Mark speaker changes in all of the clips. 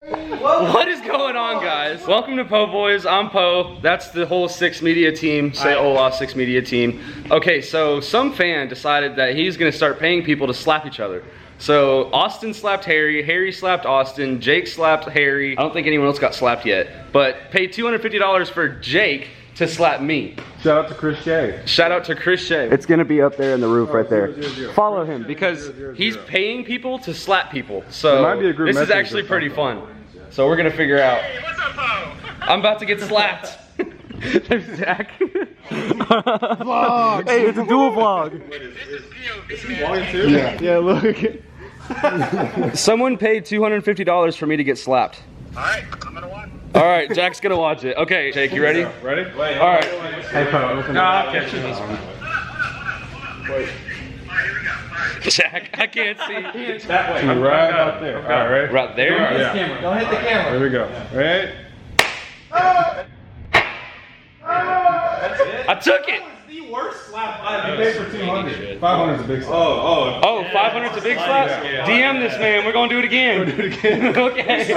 Speaker 1: What is going on, guys? Welcome to Po Boys. I'm Po. That's the whole Six Media team. Say hola, Six Media team. Okay, so some fan decided that he's gonna start paying people to slap each other. So Austin slapped Harry, Harry slapped Austin, Jake slapped Harry. I don't think anyone else got slapped yet, but paid $250 for Jake to slap me.
Speaker 2: Shout out to Chris Shea.
Speaker 1: Shout out to Chris Shea. It's gonna be up there in the roof right there. Follow him because he's paying people to slap people. So this is actually pretty fun. So we're gonna figure out.
Speaker 3: Hey, what's up, Po?
Speaker 1: I'm about to get slapped. There's Zach.
Speaker 2: Vlog.
Speaker 1: Hey, it's a dual vlog.
Speaker 3: This is POV,
Speaker 2: Is he
Speaker 3: man.
Speaker 2: vlogging too? Yeah, look.
Speaker 1: Someone paid $250 for me to get slapped.
Speaker 3: Alright, I'm gonna watch.
Speaker 1: All right, Jack's gonna watch it. Okay, Jake, you ready?
Speaker 2: Ready? Wait,
Speaker 1: all right.
Speaker 2: Hey, Po, listen.
Speaker 1: No, I'll catch you.
Speaker 2: Wait.
Speaker 3: Alright, here we go. Alright.
Speaker 1: Jack, I can't see.
Speaker 2: That way. Right up there. All right.
Speaker 1: Right there?
Speaker 2: Yeah.
Speaker 4: Don't hit the camera.
Speaker 2: Here we go. Ready?
Speaker 1: I took it.
Speaker 4: The worst slap I've
Speaker 2: You
Speaker 4: ever
Speaker 2: paid for 200. 500 is a big slap.
Speaker 1: Oh, 500's a big slap?
Speaker 2: Yeah.
Speaker 1: DM this man, we're gonna do it again.
Speaker 2: Do it again.
Speaker 1: Okay.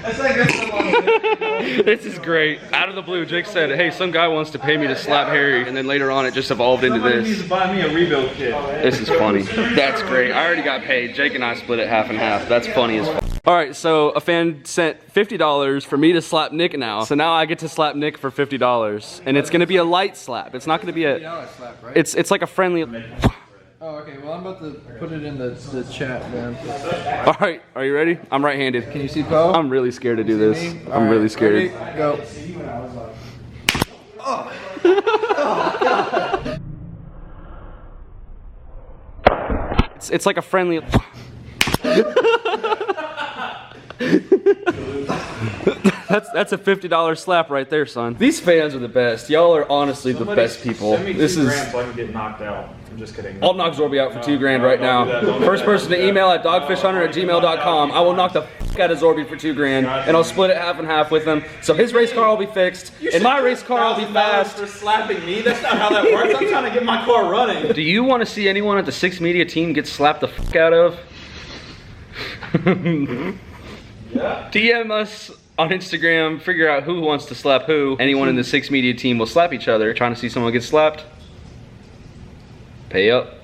Speaker 4: That's like this one.
Speaker 1: This is great. Out of the blue, Jake said, hey, some guy wants to pay me to slap Harry, and then later on it just evolved into
Speaker 4: Somebody needs
Speaker 1: this.
Speaker 4: to buy me a rebuild kit.
Speaker 1: This is funny. That's great. I already got paid. Jake and I split it half and half. That's funny as fuck. All right, so a fan sent $50 for me to slap Nick now. So now I get to slap Nick for $50. And it's gonna be a light slap. It's not gonna be a,
Speaker 4: Slap, right?
Speaker 1: it's like a friendly.
Speaker 4: Oh, okay. Well, I'm about to put it in the chat, man.
Speaker 1: All right, are you ready? I'm right-handed.
Speaker 4: Can you see Po?
Speaker 1: I'm really scared to do this. I'm really scared.
Speaker 4: Ready? Go.
Speaker 1: It's like a friendly. That's a $50 slap right there, son. These fans are the best. Y'all are honestly the best people. This is.
Speaker 5: So I can get knocked out. I'm just kidding.
Speaker 1: I'll knock Zorby out for $2,000 right now. First person to email at dogfishhunter@gmail.com. I will knock the f out of Zorby for $2,000, and I'll split it half and half with him. So his race car will be fixed, and my race car will be fast.
Speaker 4: For slapping me? That's not how that works. I'm trying to get my car running.
Speaker 1: Do you want to see anyone at the Six Media team get slapped the f out of?
Speaker 4: Yeah.
Speaker 1: DM us on Instagram, figure out who wants to slap who. Anyone in the Six Media team will slap each other. Trying to see someone get slapped? Pay up.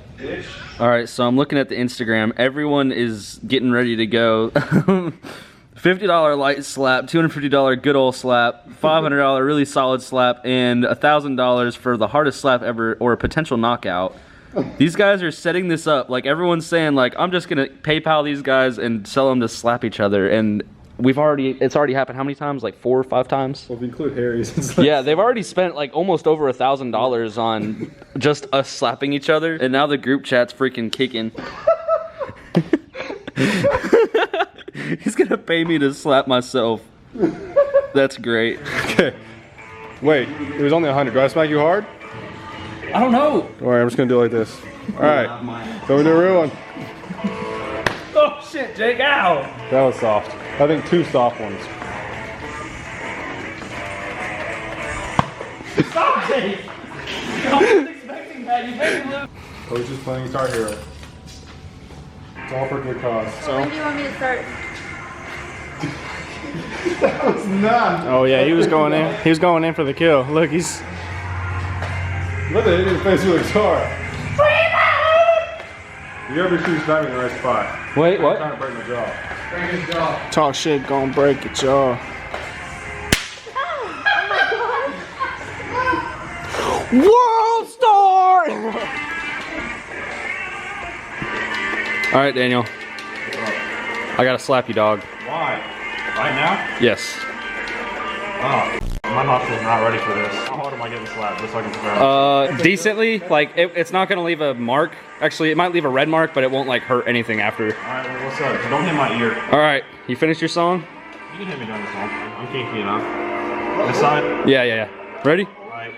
Speaker 1: All right, so I'm looking at the Instagram. Everyone is getting ready to go. $50 light slap, $250 good old slap, $500 really solid slap, and $1,000 for the hardest slap ever or a potential knockout. These guys are setting this up. Like, everyone's saying, like, I'm just gonna PayPal these guys and sell them to slap each other. And it's already happened how many times? Like 4 or 5 times?
Speaker 2: Well, if you include Harry's.
Speaker 1: Yeah, they've already spent like almost over $1,000 on just us slapping each other. And now the group chat's freaking kicking. He's gonna pay me to slap myself. That's great.
Speaker 2: Okay. Wait, it was only 100. Do I smack you hard?
Speaker 1: I don't know.
Speaker 2: All right, I'm just gonna do it like this. All right. So we do a real one.
Speaker 1: Oh shit, Jake, ow!
Speaker 2: That was soft. I think 2 soft ones.
Speaker 1: Stop, Jake! I wasn't expecting that. You made me lose.
Speaker 2: I was just playing Guitar Hero. It's all for good cause.
Speaker 6: When do you want me to start?
Speaker 2: That was none.
Speaker 5: Oh yeah, he was going in. He was going in for the kill. Look, he's.
Speaker 2: Look at it in the face with a guitar. You ever shoot sniping in the right spot?
Speaker 1: Wait,
Speaker 2: I'm
Speaker 1: what?
Speaker 2: trying to break my jaw.
Speaker 4: Break his jaw.
Speaker 5: Talk shit, gonna break your jaw. World star!
Speaker 1: All right, Daniel. I gotta slap you, dog.
Speaker 5: Why? Right now?
Speaker 1: Yes.
Speaker 5: Oh, my nostrils not ready for this. How hard am I getting slapped? Just so I can figure out.
Speaker 1: Decently. Like, it's not gonna leave a mark. Actually, it might leave a red mark, but it won't like hurt anything after.
Speaker 5: Alright, well, what's up? Don't hit my ear.
Speaker 1: All right, you finished your song?
Speaker 5: You can hit me during this one. I'm kinky enough. This side?
Speaker 1: Yeah. Ready?
Speaker 5: Alright.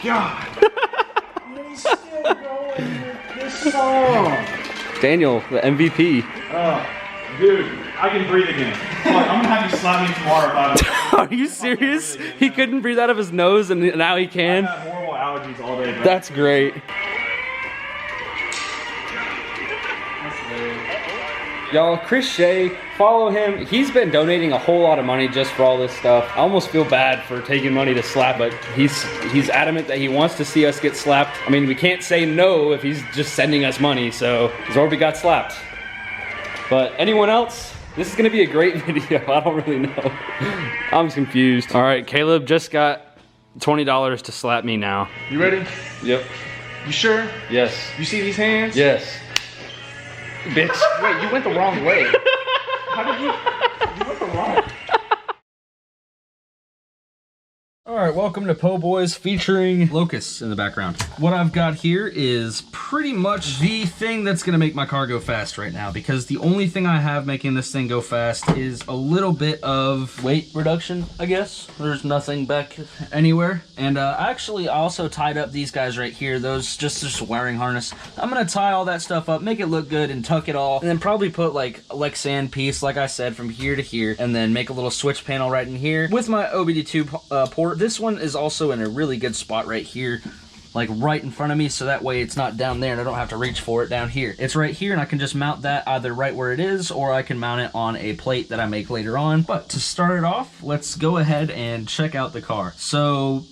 Speaker 5: God! He's still going with this song!
Speaker 1: Daniel, the MVP.
Speaker 5: Oh, dude, I can breathe again. Look, I'm gonna have you slap me tomorrow about it.
Speaker 1: Are you serious? He couldn't breathe out of his nose and now he can?
Speaker 5: I've had horrible allergies all day, bro.
Speaker 1: That's great. Y'all, Chris Shea, follow him. He's been donating a whole lot of money just for all this stuff. I almost feel bad for taking money to slap, but he's adamant that he wants to see us get slapped. I mean, we can't say no if he's just sending us money, so Zorby got slapped. But anyone else? This is gonna be a great video. I don't really know. I'm just confused. All right, Caleb just got $20 to slap me now.
Speaker 2: You ready?
Speaker 1: Yep.
Speaker 2: You sure?
Speaker 1: Yes.
Speaker 2: You see these hands?
Speaker 1: Yes. Bitch.
Speaker 2: Wait, you went the wrong way. How did you went the wrong.
Speaker 1: Alright, welcome to Po Boys featuring Locusts in the background. What I've got here is pretty much the thing that's gonna make my car go fast right now, because the only thing I have making this thing go fast is a little bit of weight reduction, I guess. There's nothing back anywhere. And actually, I also tied up these guys right here, those just wiring harness. I'm gonna tie all that stuff up, make it look good, and tuck it all, and then probably put like a Lexan piece, like I said, from here to here, and then make a little switch panel right in here with my OBD2 port. This one is also in a really good spot right here, like right in front of me, so that way it's not down there and I don't have to reach for it down here. It's right here and I can just mount that either right where it is, or I can mount it on a plate that I make later on. But to start it off, let's go ahead and check out the car. So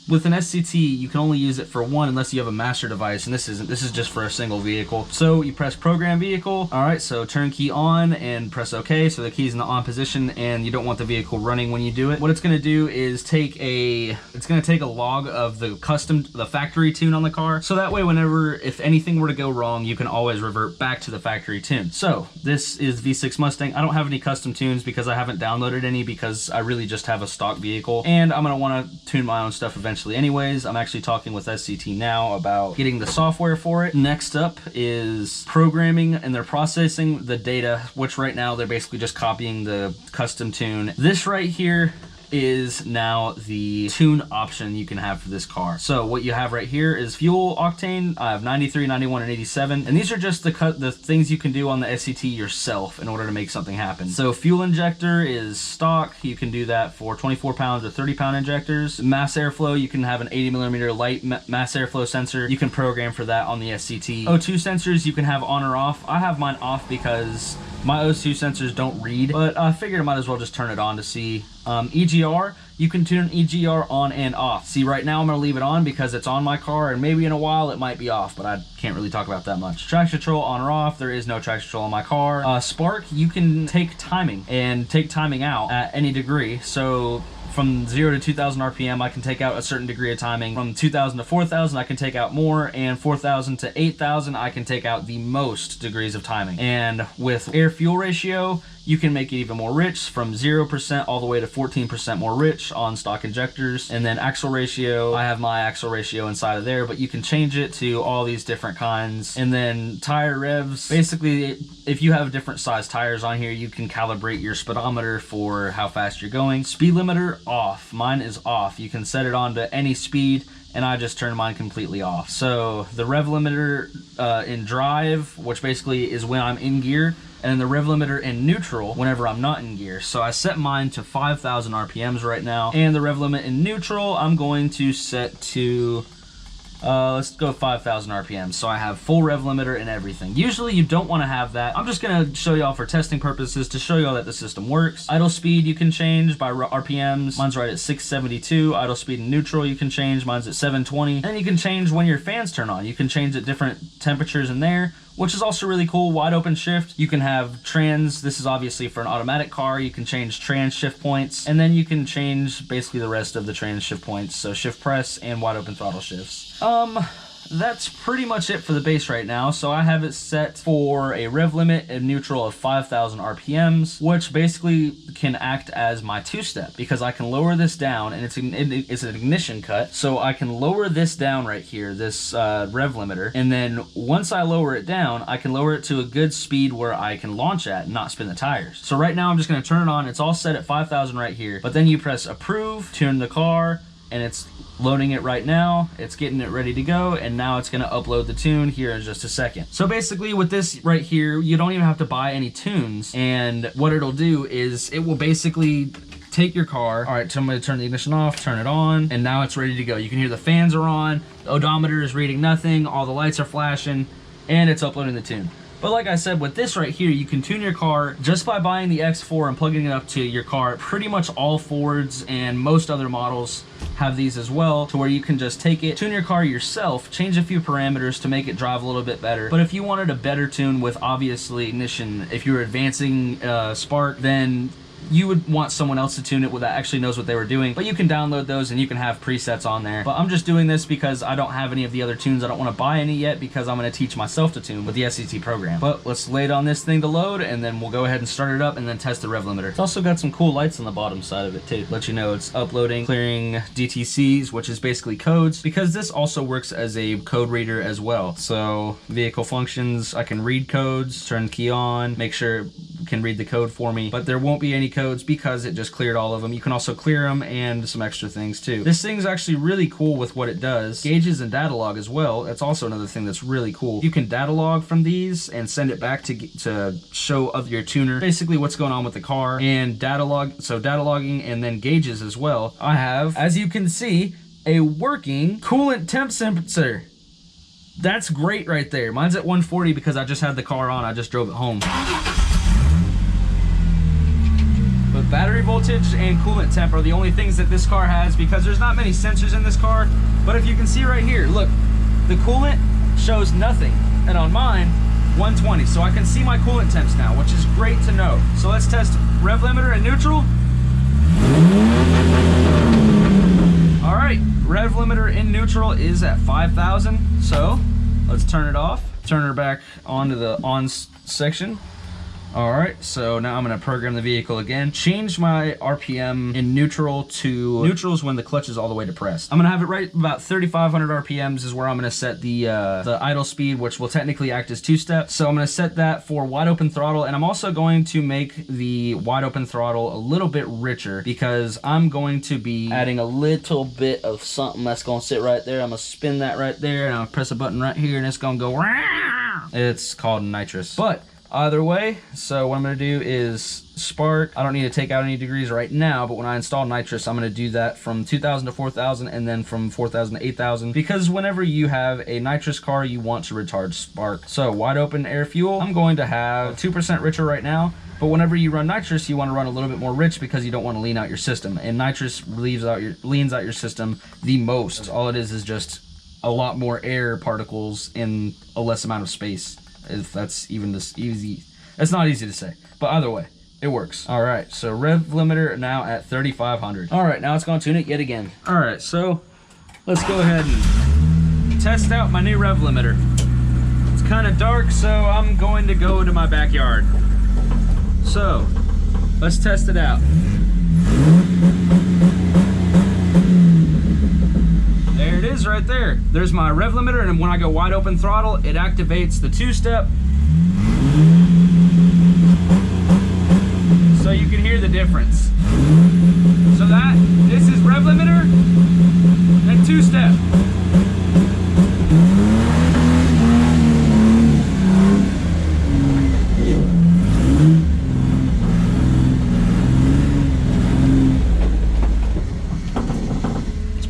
Speaker 1: with an SCT, you can only use it for one unless you have a master device, and this is just for a single vehicle. So you press program vehicle. All right, so turn key on and press OK, so the key's in the on position, and you don't want the vehicle running when you do it. What it's gonna do is take a log of the factory tune on the car, so that way whenever, if anything were to go wrong, you can always revert back to the factory tune. So this is V6 Mustang. I don't have any custom tunes because I haven't downloaded any, because I really just have a stock vehicle, and I'm gonna wanna tune my own stuff eventually anyways. I'm actually talking with SCT now about getting the software for it. Next up is programming, and they're processing the data, which right now they're basically just copying the custom tune. This right here is now the tune option you can have for this car. So what you have right here is fuel octane. I have 93, 91, and 87, and these are just the things you can do on the SCT yourself in order to make something happen. So fuel injector is stock. You can do that for 24 pounds or 30 pound injectors. Mass airflow, you can have an 80 millimeter light mass airflow sensor. You can program for that on the SCT. O2 sensors you can have on or off. I have mine off because my O2 sensors don't read, but I figured I might as well just turn it on to see. EGR, you can tune EGR on and off. See, right now I'm gonna leave it on because it's on my car, and maybe in a while it might be off, but I can't really talk about that much. Traction control on or off. There is no traction control on my car. Spark, you can take timing and take timing out at any degree. So from 0 to 2,000 RPM, I can take out a certain degree of timing. From 2,000 to 4,000, I can take out more, and 4,000 to 8,000, I can take out the most degrees of timing. And with air-fuel ratio, you can make it even more rich, from 0% all the way to 14% more rich on stock injectors. And then axle ratio, I have my axle ratio inside of there, but you can change it to all these different kinds. And then tire revs, basically, if you have different size tires on here, you can calibrate your speedometer for how fast you're going. Speed limiter, off. Mine is off. You can set it on to any speed, and I just turned mine completely off. So the rev limiter in drive, which basically is when I'm in gear, and then the rev limiter in neutral whenever I'm not in gear. So I set mine to 5,000 RPMs right now, and the rev limit in neutral I'm going to set to let's go 5,000 RPMs. So I have full rev limiter and everything. Usually you don't want to have that. I'm just gonna show y'all for testing purposes to show y'all that the system works. Idle speed you can change by RPMs. Mine's right at 672. Idle speed in neutral you can change. Mine's at 720. And you can change when your fans turn on. You can change at different temperatures in there, which is also really cool. Wide open shift. You can have trans. This is obviously for an automatic car. You can change trans shift points, and then you can change basically the rest of the trans shift points. So shift press and wide open throttle shifts. That's pretty much it for the base right now. So I have it set for a rev limit in neutral of 5,000 RPMs, which basically can act as my two-step, because I can lower this down, and it's an ignition cut. So I can lower this down right here, this rev limiter, and then once I lower it down, I can lower it to a good speed where I can launch at and not spin the tires. So right now I'm just gonna turn it on. It's all set at 5,000 right here, but then you press approve, tune the car, and it's loading it right now. It's getting it ready to go, and now it's gonna upload the tune here in just a second. So basically with this right here, you don't even have to buy any tunes, and what it'll do is it will basically take your car. All right, so I'm gonna turn the ignition off, turn it on, and now it's ready to go. You can hear the fans are on, the odometer is reading nothing, all the lights are flashing, and it's uploading the tune. But like I said, with this right here, you can tune your car just by buying the X4 and plugging it up to your car. Pretty much all Fords and most other models have these as well, to where you can just take it, tune your car yourself, change a few parameters to make it drive a little bit better. But if you wanted a better tune with obviously ignition, if you were advancing spark, then you would want someone else to tune it that actually knows what they were doing. But you can download those and you can have presets on there. But I'm just doing this because I don't have any of the other tunes. I don't want to buy any yet because I'm going to teach myself to tune with the SCT program. But let's lay it on this thing to load, and then we'll go ahead and start it up and then test the rev limiter. It's also got some cool lights on the bottom side of it too. Let you know it's uploading, clearing DTCs, which is basically codes, because this also works as a code reader as well. So vehicle functions, I can read codes, turn key on, make sure it can read the code for me, but there won't be any codes because it just cleared all of them. You can also clear them and some extra things too. This thing's actually really cool with what it does. Gauges and data log as well. That's also another thing that's really cool. You can data log from these and send it back to show of your tuner basically what's going on with the car, and data log, so data logging and then gauges as well. I have, as you can see, a working coolant temp sensor. That's great right there. Mine's at 140 because I just had the car on. I just drove it home. But battery voltage and coolant temp are the only things that this car has, because there's not many sensors in this car. But if you can see right here, look, the coolant shows nothing. And on mine, 120. So I can see my coolant temps now, which is great to know. So let's test rev limiter and neutral. All right, rev limiter in neutral is at 5,000. So let's turn it off. Turn her back onto the on section. All right, so now I'm gonna program the vehicle again. Change my RPM in neutral to neutral is when the clutch is all the way depressed. I'm gonna have it right about 3,500 RPMs is where I'm gonna set the idle speed, which will technically act as two-step. So I'm gonna set that for wide open throttle, and I'm also going to make the wide open throttle a little bit richer because I'm going to be adding a little bit of something that's gonna sit right there. I'm gonna spin that right there, and I'm gonna press a button right here, and it's gonna go. It's called nitrous, but either way, so what I'm going to do is spark. I don't need to take out any degrees right now, but when I install nitrous, I'm going to do that from 2,000 to 4,000 and then from 4,000 to 8,000, because whenever you have a nitrous car, you want to retard spark. So wide open air fuel, I'm going to have 2% richer right now, but whenever you run nitrous, you want to run a little bit more rich because you don't want to lean out your system, and nitrous leans out your system the most. All it is just a lot more air particles in a less amount of space. If that's even this easy. It's not easy to say, but either way, it works. All right, so rev limiter now at 3,500. All right, now it's gonna tune it yet again. All right, so let's go ahead and test out my new rev limiter. It's kind of dark, so I'm going to go to my backyard. So let's test it out. There it is right there. There's my rev limiter, and when I go wide open throttle, it activates the two-step. So you can hear the difference. So this is rev limiter and two-step.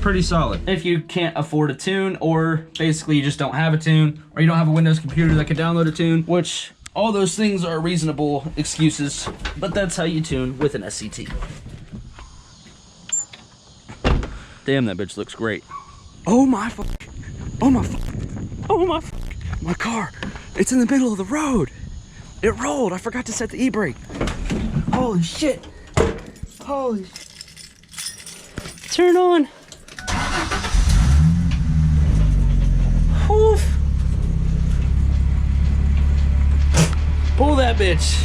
Speaker 1: Pretty solid. If you can't afford a tune, or basically you just don't have a tune, or you don't have a Windows computer that can download a tune, which all those things are reasonable excuses, but that's how you tune with an SCT. Damn, that bitch looks great. Oh my fuck. Oh my fuck. Oh my fuck. My car. It's in the middle of the road. It rolled. I forgot to set the e-brake. Holy shit. Holy. Turn on. Oof. Pull that bitch.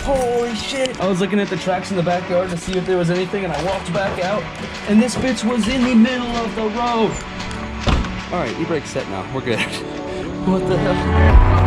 Speaker 1: Holy shit. I was looking at the tracks in the backyard to see if there was anything, and I walked back out, and this bitch was in the middle of the road. All right, e-brake set now. We're good. What the hell?